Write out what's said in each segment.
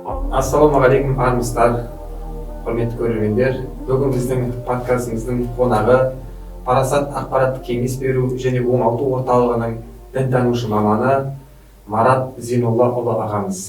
Ассалаумағалейкум армысыздар, құрметті көрермендер. Бүгін біздің подкастымыздың қонағы Парасат ақпараттық кеңес беру және оңалту орталығының дінтанушы маманы Марат Зейноллаұлы ағамыз.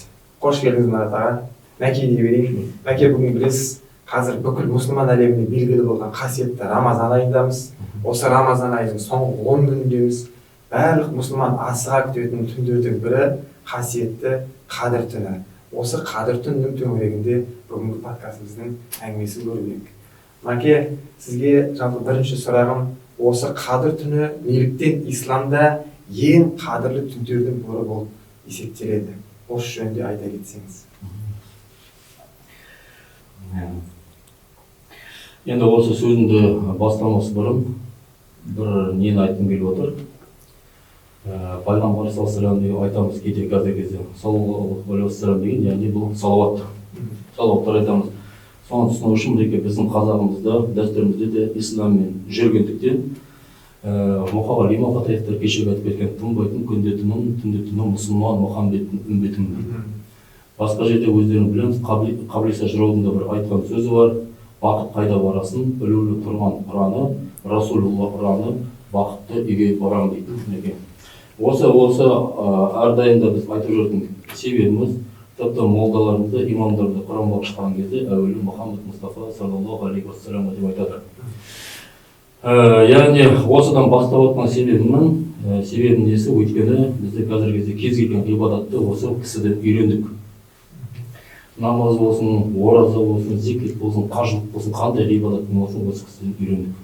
Қош келдіңіз, Марат аға. Мәке дей берейін. Мәке, бүгін білесіз, қазір бүкіл мұсылман әлеміне белгілі болған қасиетті Рамазан айындамыз. Осы Рамазан айының соңғы 10 күніндеміз. Барлық мұсылман асыға күтетін түндердің бірі қасиетті Қадір түні. Осы Қадір түнінің төңірегінде бүгінгі подкастымыздың әңгімесін көрейік. Мәке, сізге жалпы бірінші сұрағым, осы Қадір түні неліктен исламда ең қадірлі түндердің бірі болып есептеледі? Осы жөнінде айта кетсеңіз. Енді осы сөзімді бастамас бұрын бір нені айтқым келіп отыр. Пайғамбар саллаллаху айтамыз кейде қазіргі кезде саллаллаху алейхи вассалам деген, яғни бұл салауаттар айтамыз. Соны түсіну үшін мінекей біздің қазағымызда, дәстүрімізде де исламмен жүргендіктен Мұқағали Мақатаевтар кешегі айтып кеткен тынбайтын күнде тыным, түнде тыным мұсылман Мұхаммедтің үмбетімін. Басқа жерде өздерің білеміз, Қаблиса жыраудың бір айтқан сөзі бар. Бақыт қайда барасын, ілулі тұрған Құраны, Расулулла Құраны, бақытты үйге барам дейді. Осы әрдайым да біз айтып жүрген себебіміз, тіпті молдаларымызды, имамдарды Құран бағыштаған кезде әуелі Мұхаммед Мұстафа саллаллаху алейхи вассалам деп айтады. Яғни осыдан бастап отқан себебім несі? Өйткені бізде қазіргі кезде кез келген ғибадатты осы кісіден үйрендік. Намаз болсын, ораза болсын, зикір болсын, қажылық болсын, қандай ғибадаттың болсын осы кісіден үйрендік.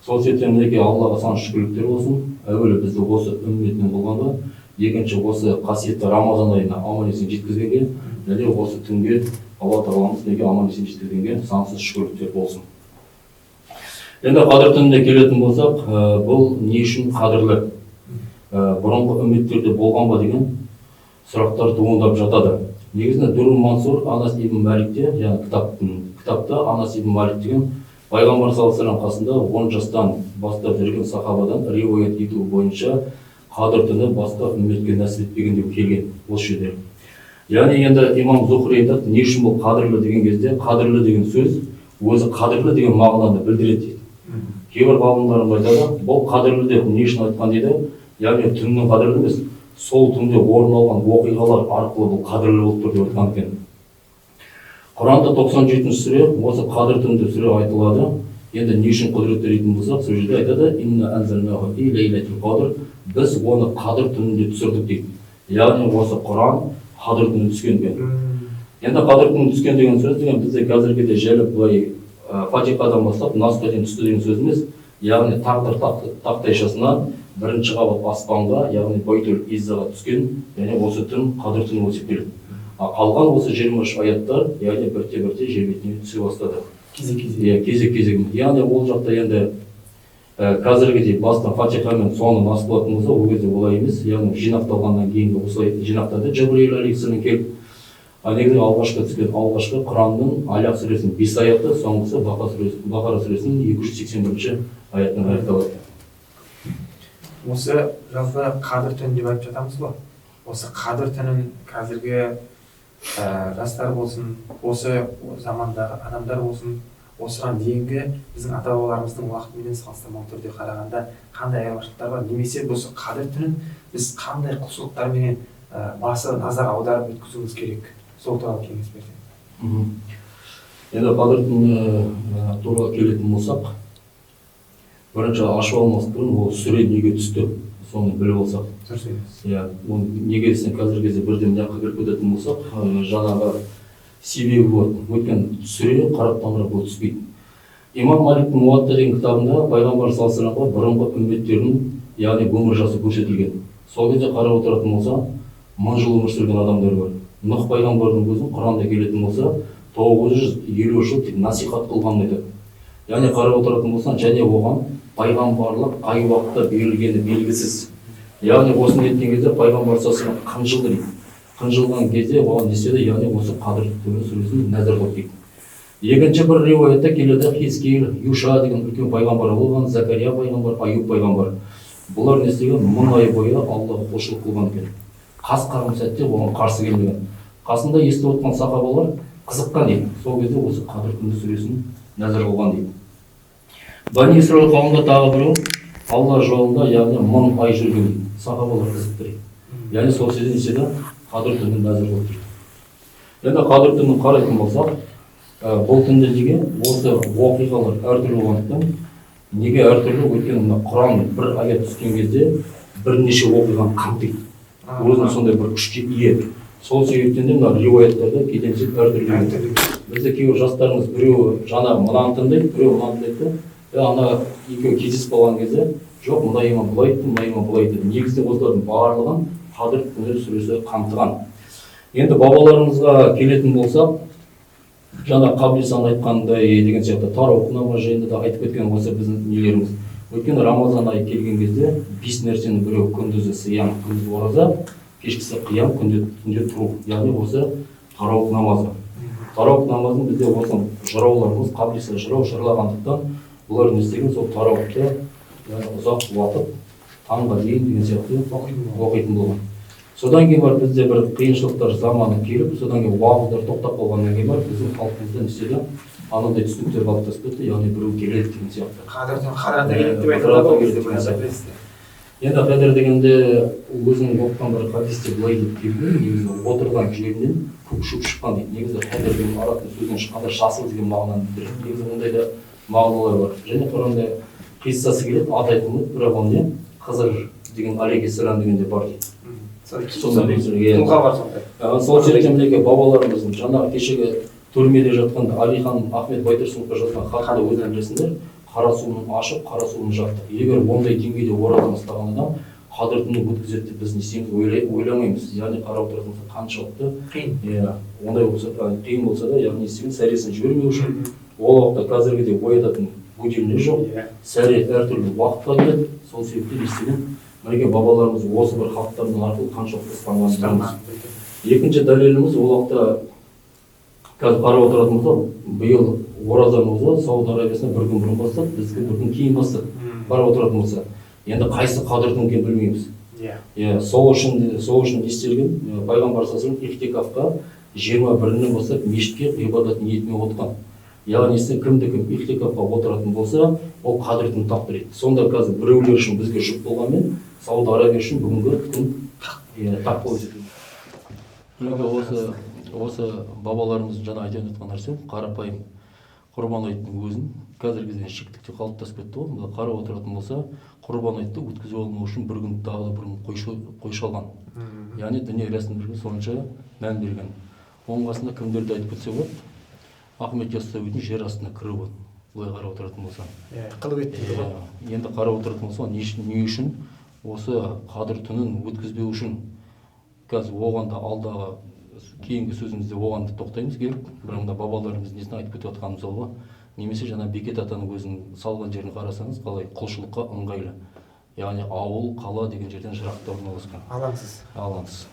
Сол себептен мінекей Аллаға сан шүкірліктер болсын. Әуелі бізді осы үмметінен болғанда, екінші осы қасиетті Рамазан айына аман-есен жеткізгенге, және осы түнге Алла тағаламыз неге аман-есен жеткізгенге сансыз шүкірліктер болсын. Енді Қадір түніне келетін болсақ, бұл не үшін қадірлі? Бұрынғы үмметтерде болған ба деген сұрақтар туындап жатады. Негізінде Дүр Мансур Анас ибн Маликте, яғни кітапта Анас ибн Малик деген Пайғамбар саллаллаху алейхи қасында 10 жастан бастап жүрген сахабадан риуаят етуі бойынша Қадір түні басқа үмметке нәсіп етпеген деп келген осы жерде. Яғни енді имам Зухри айтады, не үшін бұл қадірлі деген кезде, қадірлі деген сөз өзі қадірлі деген мағынаны білдіреді дейді. Кейбір ғалымдар айтады, бұл қадірлі деп не үшін айтқан дейді, яғни түннің қадірлі емес, сол түнде орын алған оқиғалар арқылы бұл қадірлі болып тұр деп айтқан екен. Құранда 97 сүре, осы Қадір түнінде сүре айтылады. Енді не үшін құдіретті дейтін болсақ, сол жерде айтады, инна анзалнаху фи лейлатил қадр, біз оны Қадір түнінде түсірдік дейді. Яғни осы Құран Қадір түнінде түскен екен. Енді Қадір түнінде түскен деген сөз деген бізде қазіргіде желі былай Фатихадан бастап Насқа дейін түсті деген сөз емес. Яғни тағдыр тақтайшасынан бірінші қабат аспанға, яғни Байтул Иззаға түскен, яғни осы түн Қадір түні болып есептеледі. Қалған осы 23 аяттар, яғни бірте-бірте жер бетіне түсе бастады. Кезек-кезегімен. Яғни ол жақта енді қазіргідей бастан Фатихамен соңын Нас болатын болса, ол кезде олай емес. Яғни жинақталғаннан кейінгі осылай жинақтады. Жабриил алейхиссалам келіп, негізі алғашқы түскен алғашқы Құранның Алақ сүресінің 5 аяты, соңғысы Бақара сүресінің 281 аятынан аяқталады. Осы жалпы Қадір түні деп айтып жатамыз ғой. Осы Қадір түнін қазіргі жастар болсын, осы замандағы адамдар болсын, осыған дейінгі біздің ата-бабаларымыздың уақытымен салыстырмалы түрде қарағанда қандай айырмашылықтар бар? Немесе осы Қадір түнін біз қандай құлшылықтармен басы назар аударып өткізуіміз керек? Сол туралы кеңес берсеңіз. Енді Қадір түні туралы келетін болсақ, бірінші ашып алмас бұрын ол сүре неге түсті? Соны біліп болсақ. Неге десең қазіргі кезде бірден жаққа кіріп кететін болсақ, жаңағы себебі болады. Өйткені сүре қарап тамырап болып түспейді. Имам Маликтің Муатта деген кітабында Пайғамбар саллаллаху алейхи вассаламға бұрынғы үмметтердің, яғни өмір жасы көрсетілген. Сол кезде қарап отыратын болса, 1000 жыл өмір сүрген адамдар бар. Нұх пайғамбардың өзін Құранда келетін болса, 950 жыл тек насихат қылғанын айтады. Яғни қарап отыратын болсаң, және оған пайғамбарлық қай уақытта берілгені белгісіз. Яғни осыны еткен кезде пайғамбар саллаллаху алейхи қынжылды дейді. Қынжылған кезде оған не істеді? Яғни осы Қадір түні сүресін нәзір қылды дейді. Екінші бір риуаятта келеді, Хизкиил, Юша деген үлкен пайғамбар болған, Закария пайғамбар, Аюб пайғамбар. Бұлар не істеген? 1000 ай бойы Аллаға құлшылық қылған екен. Қас қарым сәтте оған қарсы келмеген. қасында естіп отқан сахабалар қызыққан дейді. Сол кезде осы Қадір түні сүресін назар қылған дейді. Бани Исраил қауымында тағы біреу Алла жолында, яғни 1000 ай жүрген дейді. Сахабалар қызықты дейді. Яғни сол сезінсе Қадір түнін назар қылып дейді. Енді Қадір түнін қарайтын болсақ, бұл түнде неге осы оқиғалар әртүрлі болғандықтан, неге әртүрлі? Өйткені мына Құран бір аят түскен кезде бірнеше оқиғаны қамтиды. Өзінің сондай бір күшке ие. Сол себептен де мына риуаяттарда кетенсек әртүрлі. Бізде кейбір жастарымыз біреуі жаңа мынаны тыңдайды, біреуі мынаны тыңдайды. Ана екеуі кездесіп қалған кезде, жоқ, мына имам былай айтты, мына имам былай айтты. Негізінде осылардың барлығын Қадір түні сүресі қамтыған. Енді бабаларымызға келетін болсақ, жаңа Қаблисан айтқандай деген сияқты Тарауқ намаз жайында да айтып кеткен осы біздің нелеріміз. Өйткені Рамазан айы келген кезде 5 нәрсені біреу күндізі сиям, күндіз ораза, кешкісі қиям, түнде тұру. Яғни осы Тарауқ намазы. Тарауқ намазын бізде осы жырауларымыз Қаблиса жырау жырлағандықтан бұлар не істеген, сол Тарауқты ұзақ уақыт таңға дейін деген сияқты оқитын болған. Содан кейін бар бізде бір қиыншылықтар заманы келіп, содан кейін уақыттар тоқтап қалғаннан кейін бар біздің халқымызда неседі анандай түсініктер қалыптасып кетті, яғни біреу келеді деген сияқты. Қадірді келеді деп айтады. Енді қадір дегенде өзінің оқыған бір хадисте былай деп келген, негізі отырған жерінен көк шөп шыққан дейді. Негізі қадір деген араб сөзінен шыққанда жасыл деген мағынаны білдіреді. Негізі ондай да мағыналар бар. Және Құранда қиссасы келеді, аты айтылмайды, бірақ ол не Хызыр деген алейхиссалам дегенде бар дейді. Тұлға бар сондай. Сол жердегі бабаларымыздың жаңағы кешегі түрмеде жатқанда Алихан Ахмет Байтұрсыновқа жазған хатында өзің білесіңдер, қара суын ашып, қара суын жақтық. Егер ондай деңгейде ораза ұстаған адам Қадір түнін өткізеді деп біз не істейміз, ойламаймыз. Яғни қарап отырғанда қаншалықты қиын. Ондай болса қиын болса да, яғни істеген сәресін жібермеу үшін ол уақытта қазіргідей оятатын будильник жоқ. Сәре әртүрлі уақытқа келеді. Сол себептен істеген мінекей бабаларымыз осы бір хаттардың арқылы қаншалықты ұстанғанымыз. Екінші дәлеліміз ол уақытта қазір қарап отыратын болсақ, биыл оразаның өзі Сауд Арабиясына бір күн бұрын бастап, біздікі бір күн кейін бастап қарап отыратын болса, енді қайсы Қадірдің екенін білмейміз. Сол үшін істелген пайғамбар саллаллаху алейхи ихтикафқа 21-нен бастап мешітке ғибадат ниетімен отырған. Яғни кімде-кім ихтикафқа отыратын болса, ол Қадір түнін тапты. Сонда қазір біреулер үшін бізге жұп болғанмен, Сауд Арабия үшін бүгінгі күн тап болып жетеді. Осы бабаларымыз жаңа айтып жатқан нәрсе, қарапайым құрбан айттың өзін қазіргі кезде шектікте қалыптасып кетті ғой. Қарап отыратын болса, құрбан айтты өткізіп алмау үшін бір күн тағы да бір күн қой шалған. Яғни діни рәсімдерге сонша мән берген. Оның қасында кімдерді айтып кетсе болады? Ахмет Яссауидің жер астына кіріп отыр. Былай қарап отыратын болса. Қылып еттіңді ғой. Енді қарап отыратын болса, не үшін осы Қадір түнін өткізбеу үшін қазір оған да алдағы кейінгі сөзімізде оған да тоқтаймыз келіп, бірақ да бабаларымыз несін айтып кетіп жатқанымыз ғой. Немесе жаңа Бекет атаның өзінің салған жерін қарасаңыз, қалай құлшылыққа ыңғайлы. Яғни ауыл, қала деген жерден жырақта орналасқан. Алаңсыз.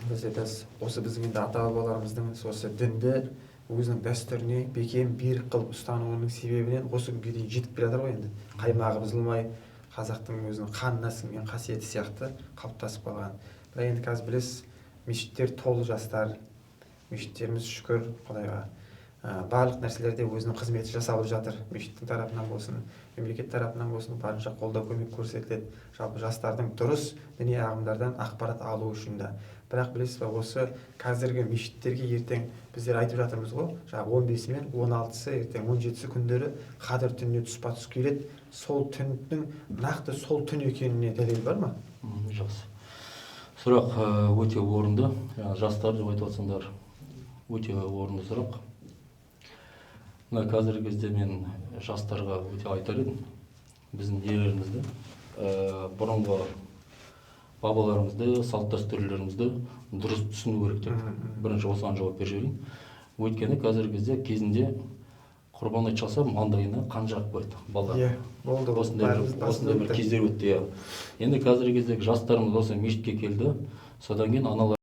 Біз осы біздің енді ата-бабаларымыздың осы дінді өзінің дәстүріне бекем берік қылып ұстануының себебінен осы күнге дейін жетіп келе жатыр ғой енді. Қаймағы бұзылмай, қазақтың өзінің қанына сіңген қасиеті сияқты қалыптасып қалған. Бірақ енді қазір білесіз, мешіттер толы жастар, мешіттеріміз шүкір Құдайға барлық нәрселерде өзінің қызметі жасалып жатыр. Мешіттің тарапынан болсын, мемлекет тарапынан болсын, барынша қолдау көмек көрсетіледі. Жалпы жастардың дұрыс діни ағымдардан ақпарат алу үшін де. Бірақ білесіз бе, осы қазіргі мешіттерге ертең біздер айтып жатырмыз ғой, жаңағы 15-і мен 16-сы, ертең 17-сі күндері Қадір түніне тұспа-тұс келеді. Сол түннің нақты сол түн екеніне дәлел бар ма? Жақсы. Сұрақ өте орынды. Жастар деп айтып жатсаңдар, өте орынды сұрақ. Мына қазіргі кезде мен жастарға өте айтар едім. Біздің нелерімізді, бұрынғы бабаларымызды, салт дәстүрлерімізді дұрыс түсіну керек деп. Бірінші осыған жауап беріп жіберейін. Өйткені қазіргі кезде кезінде құрбан айт шалса маңдайына қан жағып қояды балалар. Осындай бір кездер өтті. Енді қазіргі кездегі жастарымыз осы мешітке келді. Содан кейін аналар